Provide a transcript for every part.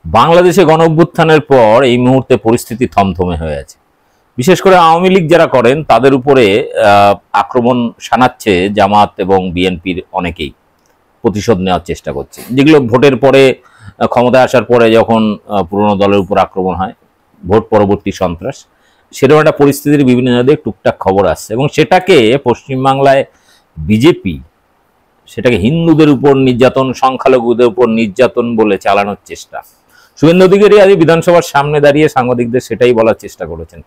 বাংলাদেশে গণঅভ্যুত্থানের পর এই মুহূর্তে পরিস্থিতি থমথমে হয়ে আছে। বিশেষ করে আওয়ামী লীগ যারা করেন তাদের উপরে আক্রমণ শানাচ্ছে জামাত এবং বিএনপির অনেকেই, প্রতিশোধ নেওয়ার চেষ্টা করছে, যেগুলো ভোটের পরে ক্ষমতায় আসার পরে যখন পুরনো দলের উপর আক্রমণ হয়, ভোট পরবর্তী সন্ত্রাস, সেরকম একটা পরিস্থিতির বিভিন্ন জায়গায় টুকটাক খবর আসছে এবং সেটাকে পশ্চিমবাংলায় বিজেপি সেটাকে হিন্দুদের উপর নির্যাতন, সংখ্যালঘুদের উপর নির্যাতন বলে চালানোর চেষ্টা। শুভেন্দু অধিকারী আজ বিধানসভার সামনে দাঁড়িয়ে সাংবাদিকদের সেটাই বলার চেষ্টা করেছেন।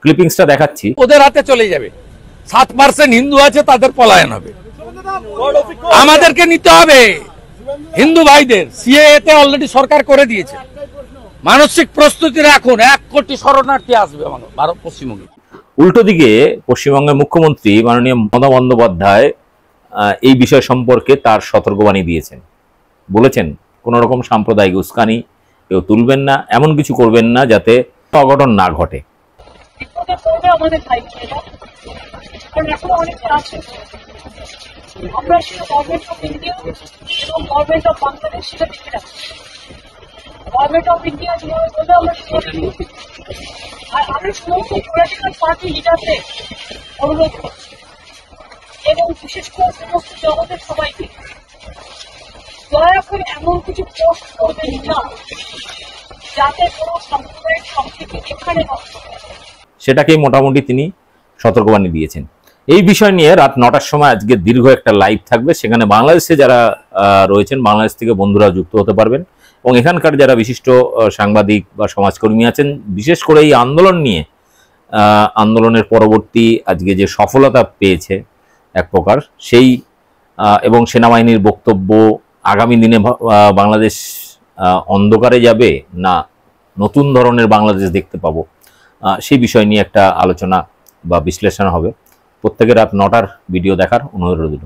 ক্লিপিংসটা দেখাচ্ছি। ওদের হাতে চলে যাবে, 7% হিন্দু আছে, তাদের পলায়ন হবে। আমাদেরকে নিতে হবে হিন্দু ভাইদের। সিএএতে অলরেডি সরকার করে দিয়েছে, মানসিক প্রস্তুতি রাখুন, 1 কোটি শরণার্থী আসবে ভারত পশ্চিমবঙ্গে। উল্টো দিকে পশ্চিমবঙ্গের মুখ্যমন্ত্রী মাননীয় মমতা বন্দ্যোপাধ্যায় এই বিষয় সম্পর্কে তার সতর্কবাণী দিয়েছেন, বলেছেন কোন রকম সাম্প্রদায়িক উস্কানি কেউ তুলবেন না, এমন কিছু করবেন না যাতে অঘটন না ঘটে। এবং বিশেষ করে সমস্ত জগতের সবাইকে দয়া করে এমন কিছু পোস্ট করবেন না যাতে কোনো সাম্প্রদায়িক সম্প্রীতি এখানে নষ্ট হয়। সেটাকেই মোটামুটি তিনি সতর্কবাণী দিয়েছেন। এই বিষয় নিয়ে রাত 9টার সময় আজকে দীর্ঘ একটা লাইভ থাকবে, সেখানে বাংলাদেশে যারা রয়েছেন, বাংলাদেশ থেকে বন্ধুরা যুক্ত হতে পারবেন এবং এখানকার যারা বিশিষ্ট সাংবাদিক বা সমাজকর্মী আছেন, বিশেষ করে এই আন্দোলন নিয়ে, আন্দোলনের পরবর্তী আজকে যে সফলতা পেয়েছে এক প্রকার, সেই এবং সেনাবাহিনীর বক্তব্য, আগামী দিনে বাংলাদেশ অন্ধকারে যাবে না নতুন ধরনের বাংলাদেশ দেখতে পাবো, সেই বিষয় নিয়ে একটা আলোচনা বা বিশ্লেষণ হবে। প্রত্যেকের রাত 9টার ভিডিও দেখার অনুরোধ রইল।